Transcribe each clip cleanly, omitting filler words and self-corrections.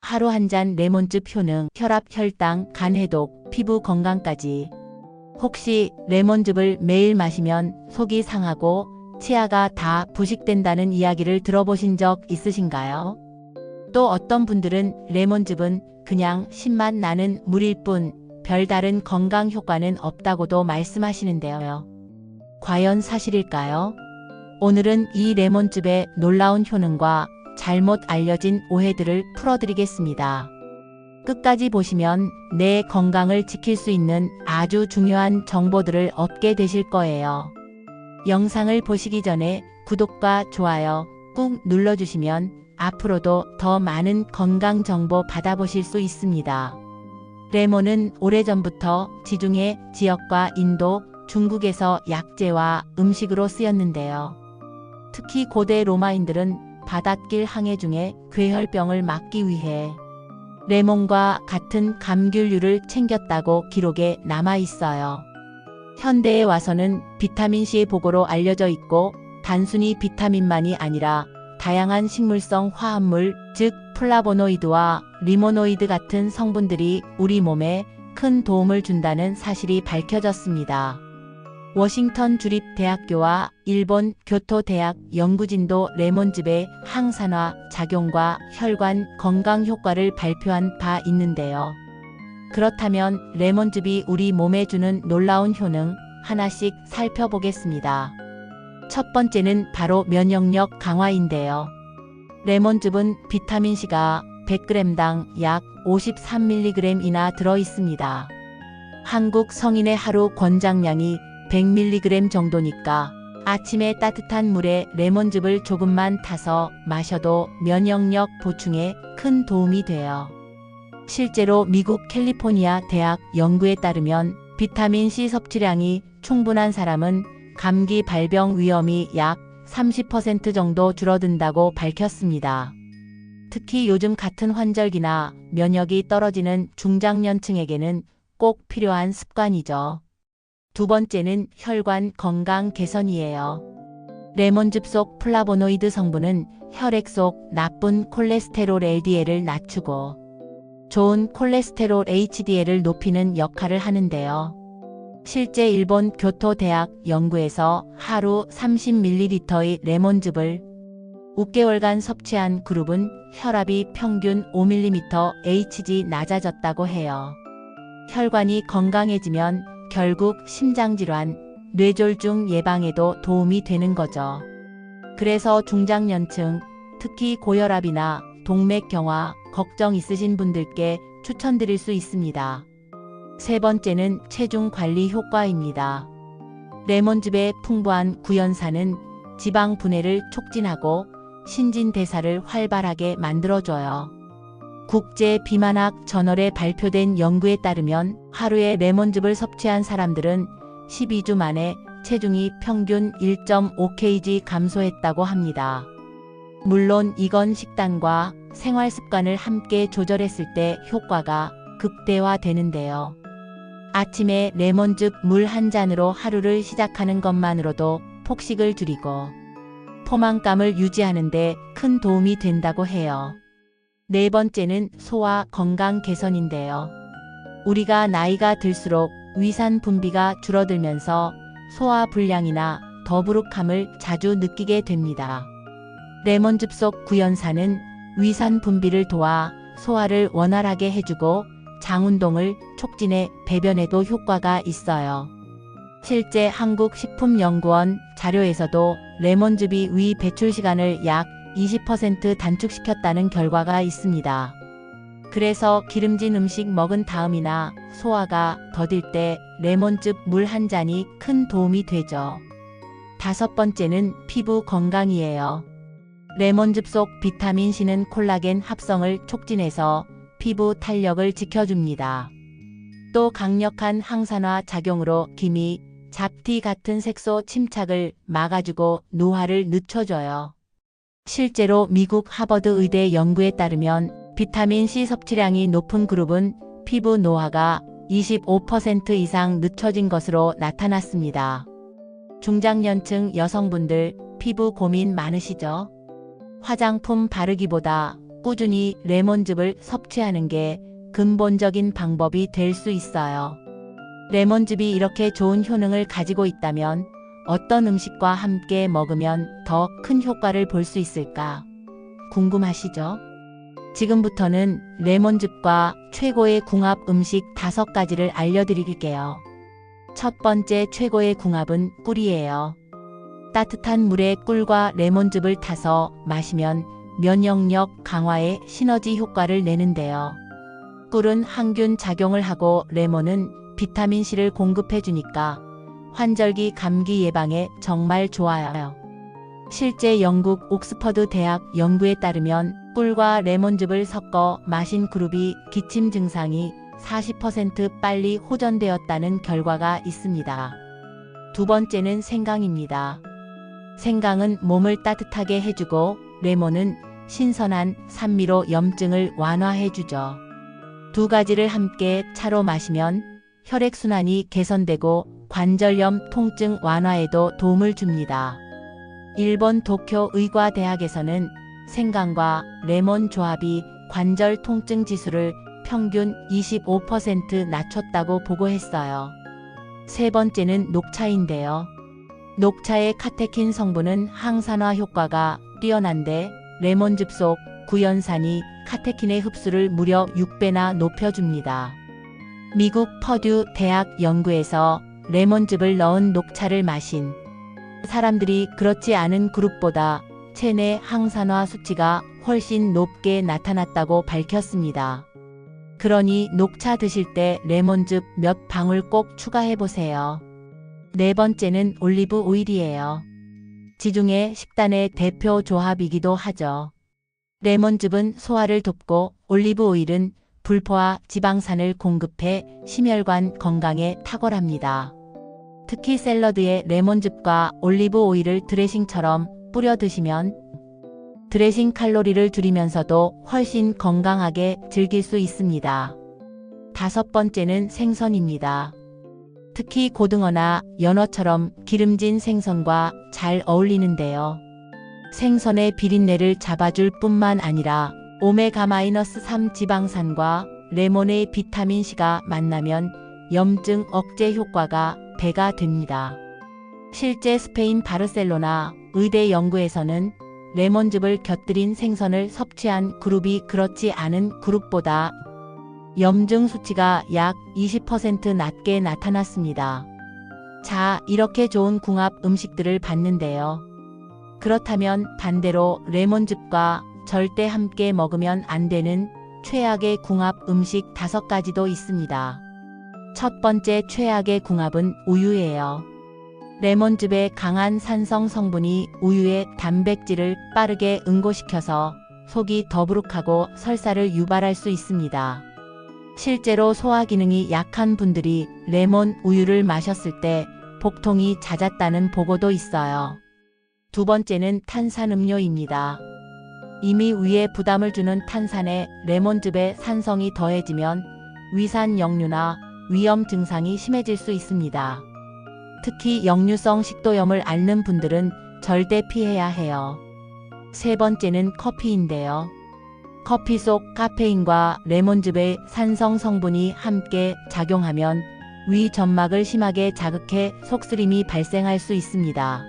하루 한 잔 레몬즙 효능, 혈압, 혈당, 간 해독, 피부 건강까지. 혹시 레몬즙을 매일 마시면 속이 상하고 치아가 다 부식된다는 이야기를 들어보신 적 있으신가요? 또 어떤 분들은 레몬즙은 그냥 신맛 나는 물일 뿐 별다른 건강 효과는 없다고도 말씀하시는데요. 과연 사실일까요? 오늘은 이 레몬즙의 놀라운 효능과 잘못 알려진 오해들을 풀어드리겠습니다. 끝까지 보시면 내 건강을 지킬 수 있는 아주 중요한 정보들을 얻게 되실 거예요. 영상을 보시기 전에 구독과 좋아요 꾹 눌러주시면 앞으로도 더 많은 건강 정보 받아보실 수 있습니다. 레몬은 오래전부터 지중해 지역과 인도, 중국에서 약재와 음식으로 쓰였는데요. 특히 고대 로마인들은 바닷길 항해 중에 괴혈병을 막기 위해 레몬과 같은 감귤류를 챙겼다고 기록에 남아 있어요. 현대에 와서는 비타민C의 보고로 알려져 있고 단순히 비타민만이 아니라 다양한 식물성 화합물, 즉 플라보노이드와 리모노이드 같은 성분들이 우리 몸에 큰 도움을 준다는 사실이 밝혀졌습니다. 워싱턴 주립대학교와 일본 교토대학 연구진도 레몬즙의 항산화 작용과 혈관 건강 효과를 발표한 바 있는데요. 그렇다면 레몬즙이 우리 몸에 주는 놀라운 효능 하나씩 살펴보겠습니다. 첫 번째는 바로 면역력 강화인데요. 레몬즙은 비타민C가 100g당 약 53mg이나 들어있습니다. 한국 성인의 하루 권장량이 100mg 정도니까 아침에 따뜻한 물에 레몬즙을 조금만 타서 마셔도 면역력 보충에 큰 도움이 돼요. 실제로 미국 캘리포니아 대학 연구에 따르면 비타민C 섭취량이 충분한 사람은 감기 발병 위험이 약 30% 정도 줄어든다고 밝혔습니다. 특히 요즘 같은 환절기나 면역이 떨어지는 중장년층에게는 꼭 필요한 습관이죠. 두 번째는 혈관 건강 개선이에요. 레몬즙 속 플라보노이드 성분은 혈액 속 나쁜 콜레스테롤 LDL을 낮추고 좋은 콜레스테롤 HDL을 높이는 역할을 하는데요. 실제 일본 교토대학 연구에서 하루 30ml의 레몬즙을 6개월간 섭취한 그룹은 혈압이 평균 5mmHg 낮아졌다고 해요. 혈관이 건강해지면 결국 심장질환, 뇌졸중 예방에도 도움이 되는 거죠. 그래서 중장년층, 특히 고혈압이나 동맥경화 걱정 있으신 분들께 추천드릴 수 있습니다. 세 번째는 체중 관리 효과입니다. 레몬즙의 풍부한 구연산은 지방 분해를 촉진하고 신진대사를 활발하게 만들어줘요. 국제 비만학 저널에 발표된 연구에 따르면 하루에 레몬즙을 섭취한 사람들은 12주 만에 체중이 평균 1.5kg 감소했다고 합니다. 물론 이건 식단과 생활 습관을 함께 조절했을 때 효과가 극대화되는데요. 아침에 레몬즙 물 한 잔으로 하루를 시작하는 것만으로도 폭식을 줄이고 포만감을 유지하는 데 큰 도움이 된다고 해요. 네 번째는 소화 건강 개선인데요. 우리가 나이가 들수록 위산 분비가 줄어들면서 소화 불량이나 더부룩함을 자주 느끼게 됩니다. 레몬즙 속 구연산은 위산 분비를 도와 소화를 원활하게 해주고 장 운동을 촉진해 배변에도 효과가 있어요. 실제 한국식품연구원 자료에서도 레몬즙이 위 배출 시간을 약 20% 단축시켰다는 결과가 있습니다. 그래서 기름진 음식 먹은 다음이나 소화가 더딜 때 레몬즙 물 한 잔이 큰 도움이 되죠. 다섯 번째는 피부 건강이에요. 레몬즙 속 비타민C는 콜라겐 합성을 촉진해서 피부 탄력을 지켜줍니다. 또 강력한 항산화 작용으로 기미, 잡티 같은 색소 침착을 막아주고 노화를 늦춰줘요. 실제로 미국 하버드 의대 연구에 따르면 비타민C 섭취량이 높은 그룹은 피부 노화가 25% 이상 늦춰진 것으로 나타났습니다. 중장년층 여성분들 피부 고민 많으시죠? 화장품 바르기보다 꾸준히 레몬즙을 섭취하는 게 근본적인 방법이 될 수 있어요. 레몬즙이 이렇게 좋은 효능을 가지고 있다면 어떤 음식과 함께 먹으면 더 큰 효과를 볼 수 있을까? 궁금하시죠? 지금부터는 레몬즙과 최고의 궁합 음식 5가지를 알려드릴게요. 첫 번째 최고의 궁합은 꿀이에요. 따뜻한 물에 꿀과 레몬즙을 타서 마시면 면역력 강화에 시너지 효과를 내는데요. 꿀은 항균 작용을 하고 레몬은 비타민C를 공급해주니까 환절기 감기 예방에 정말 좋아요. 실제 영국 옥스퍼드 대학 연구에 따르면 꿀과 레몬즙을 섞어 마신 그룹이 기침 증상이 40% 빨리 호전되었다는 결과가 있습니다. 두 번째는 생강입니다. 생강은 몸을 따뜻하게 해주고 레몬은 신선한 산미로 염증을 완화해주죠. 두 가지를 함께 차로 마시면 혈액순환이 개선되고 관절염 통증 완화에도 도움을 줍니다. 일본 도쿄 의과대학에서는 생강과 레몬 조합이 관절 통증 지수를 평균 25% 낮췄다고 보고했어요. 세 번째는 녹차인데요. 녹차의 카테킨 성분은 항산화 효과가 뛰어난데 레몬즙 속 구연산이 카테킨의 흡수를 무려 6배나 높여줍니다. 미국 퍼듀 대학 연구에서 레몬즙을 넣은 녹차를 마신 사람들이 그렇지 않은 그룹보다 체내 항산화 수치가 훨씬 높게 나타났다고 밝혔습니다. 그러니 녹차 드실 때 레몬즙 몇 방울 꼭 추가해보세요. 네 번째는 올리브 오일이에요. 지중해 식단의 대표 조합이기도 하죠. 레몬즙은 소화를 돕고 올리브 오일은 불포화 지방산을 공급해 심혈관 건강에 탁월합니다. 특히 샐러드에 레몬즙과 올리브 오일을 드레싱처럼 뿌려 드시면 드레싱 칼로리를 줄이면서도 훨씬 건강하게 즐길 수 있습니다. 다섯 번째는 생선입니다. 특히 고등어나 연어처럼 기름진 생선과 잘 어울리는데요. 생선의 비린내를 잡아줄 뿐만 아니라 오메가-3 지방산과 레몬의 비타민C가 만나면 염증 억제 효과가 배가 됩니다. 실제 스페인 바르셀로나 의대 연구에서는 레몬즙을 곁들인 생선을 섭취한 그룹이 그렇지 않은 그룹보다 염증 수치가 약 20% 낮게 나타났습니다. 자, 이렇게 좋은 궁합 음식들을 봤는데요. 그렇다면 반대로 레몬즙과 절대 함께 먹으면 안 되는 최악의 궁합 음식 5가지도 있습니다. 첫 번째 최악의 궁합은 우유예요. 레몬즙의 강한 산성 성분이 우유의 단백질을 빠르게 응고시켜서 속이 더부룩하고 설사를 유발할 수 있습니다. 실제로 소화 기능이 약한 분들이 레몬 우유를 마셨을 때 복통이 잦았다는 보고도 있어요. 두 번째는 탄산음료입니다. 이미 위에 부담을 주는 탄산에 레몬즙의 산성이 더해지면 위산 역류나 위염 증상이 심해질 수 있습니다. 특히 역류성 식도염을 앓는 분들은 절대 피해야 해요. 세 번째는 커피인데요. 커피 속 카페인과 레몬즙의 산성 성분이 함께 작용하면 위 점막을 심하게 자극해 속쓰림이 발생할 수 있습니다.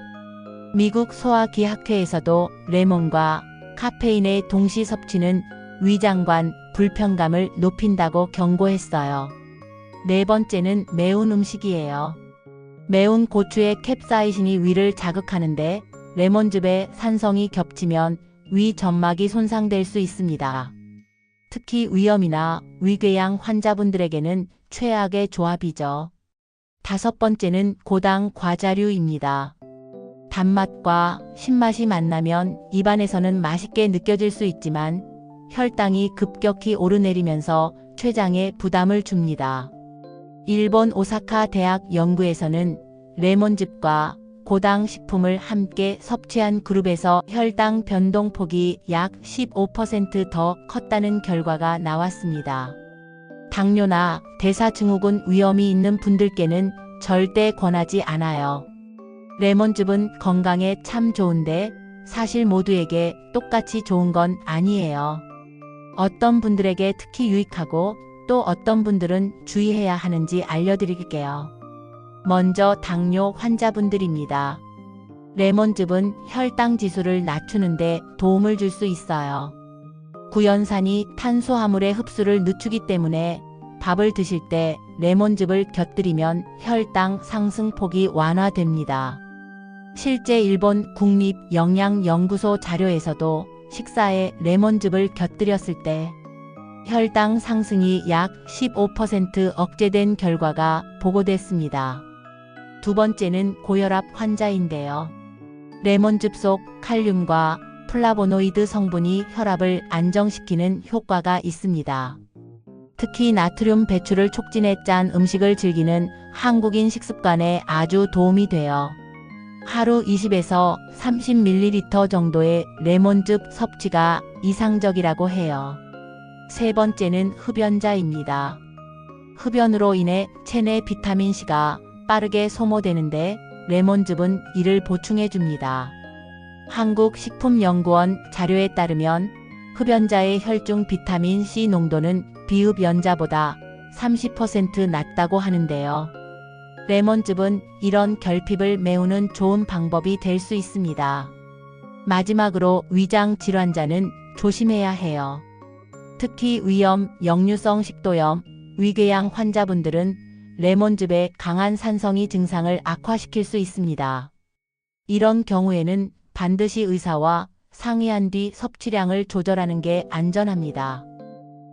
미국 소화기학회에서도 레몬과 카페인의 동시 섭취는 위장관 불편감을 높인다고 경고했어요. 네 번째는 매운 음식이에요. 매운 고추의 캡사이신이 위를 자극하는데 레몬즙의 산성이 겹치면 위 점막이 손상될 수 있습니다. 특히 위염이나 위궤양 환자분들에게는 최악의 조합이죠. 다섯 번째는 고당 과자류입니다. 단맛과 신맛이 만나면 입안에서는 맛있게 느껴질 수 있지만 혈당이 급격히 오르내리면서 췌장에 부담을 줍니다. 일본 오사카 대학 연구에서는 레몬즙과 고당 식품을 함께 섭취한 그룹에서 혈당 변동폭이 약 15% 컸다는 결과가 나왔습니다. 당뇨나 대사증후군 위험이 있는 분들께는 절대 권하지 않아요. 레몬즙은 건강에 참 좋은데 사실 모두에게 똑같이 좋은 건 아니에요. 어떤 분들에게 특히 유익하고 또 어떤 분들은 주의해야 하는지 알려드릴게요. 먼저 당뇨 환자분들입니다. 레몬즙은 혈당 지수를 낮추는데 도움을 줄 수 있어요. 구연산이 탄수화물의 흡수를 늦추기 때문에 밥을 드실 때 레몬즙을 곁들이면 혈당 상승폭이 완화됩니다. 실제 일본 국립영양연구소 자료에서도 식사에 레몬즙을 곁들였을 때 혈당 상승이 약 15% 억제된 결과가 보고됐습니다. 두 번째는 고혈압 환자인데요. 레몬즙 속 칼륨과 플라보노이드 성분이 혈압을 안정시키는 효과가 있습니다. 특히 나트륨 배출을 촉진해 짠 음식을 즐기는 한국인 식습관에 아주 도움이 돼요. 하루 20에서 30ml 정도의 레몬즙 섭취가 이상적이라고 해요. 세 번째는 흡연자입니다. 흡연으로 인해 체내 비타민C가 빠르게 소모되는데 레몬즙은 이를 보충해 줍니다. 한국식품연구원 자료에 따르면 흡연자의 혈중 비타민C 농도는 비흡연자보다 30% 낮다고 하는데요. 레몬즙은 이런 결핍을 메우는 좋은 방법이 될 수 있습니다. 마지막으로 위장 질환자는 조심해야 해요. 특히 위염, 역류성 식도염, 위궤양 환자분들은 레몬즙의 강한 산성이 증상을 악화시킬 수 있습니다. 이런 경우에는 반드시 의사와 상의한 뒤 섭취량을 조절하는 게 안전합니다.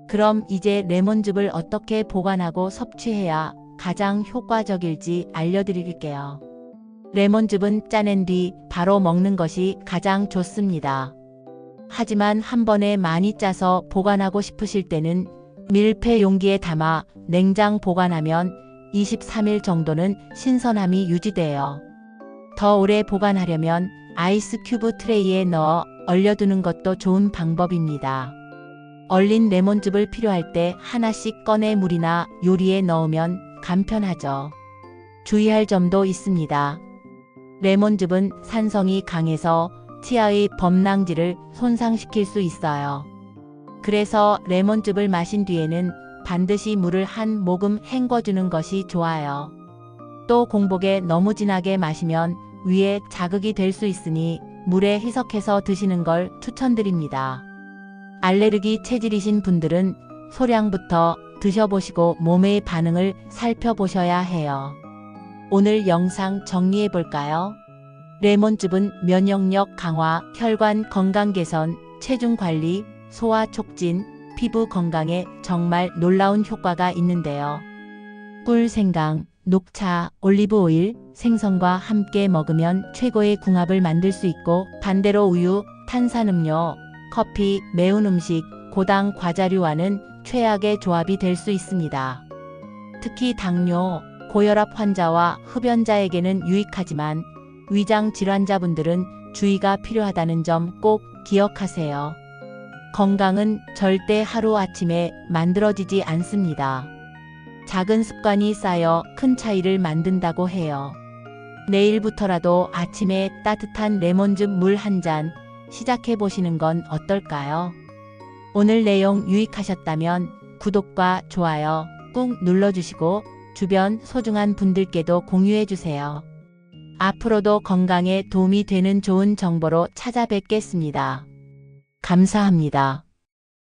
그럼 이제 레몬즙을 어떻게 보관하고 섭취해야 가장 효과적일지 알려드릴게요. 레몬즙은 짜낸 뒤 바로 먹는 것이 가장 좋습니다. 하지만 한 번에 많이 짜서 보관하고 싶으실 때는 밀폐 용기에 담아 냉장 보관하면 23일 정도는 신선함이 유지돼요. 더 오래 보관하려면 아이스 큐브 트레이에 넣어 얼려두는 것도 좋은 방법입니다. 얼린 레몬즙을 필요할 때 하나씩 꺼내 물이나 요리에 넣으면 간편하죠. 주의할 점도 있습니다. 레몬즙은 산성이 강해서 치아의 범랑질을 손상시킬 수 있어요. 그래서 레몬즙을 마신 뒤에는 반드시 물을 한 모금 헹궈주는 것이 좋아요. 또 공복에 너무 진하게 마시면 위에 자극이 될 수 있으니 물에 희석해서 드시는 걸 추천드립니다. 알레르기 체질이신 분들은 소량부터 드셔보시고 몸의 반응을 살펴보셔야 해요. 오늘 영상 정리해 볼까요? 레몬즙은 면역력 강화, 혈관 건강 개선, 체중 관리, 소화 촉진, 피부 건강에 정말 놀라운 효과가 있는데요. 꿀, 생강, 녹차, 올리브 오일, 생선과 함께 먹으면 최고의 궁합을 만들 수 있고 반대로 우유, 탄산음료, 커피, 매운 음식, 고당 과자류와는 최악의 조합이 될 수 있습니다. 특히 당뇨, 고혈압 환자와 흡연자에게는 유익하지만 위장 질환자분들은 주의가 필요하다는 점 꼭 기억하세요. 건강은 절대 하루아침에 만들어지지 않습니다. 작은 습관이 쌓여 큰 차이를 만든다고 해요. 내일부터라도 아침에 따뜻한 레몬즙 물 한 잔 시작해 보시는 건 어떨까요? 오늘 내용 유익하셨다면 구독과 좋아요 꾹 눌러주시고 주변 소중한 분들께도 공유해 주세요. 앞으로도 건강에 도움이 되는 좋은 정보로 찾아뵙겠습니다. 감사합니다.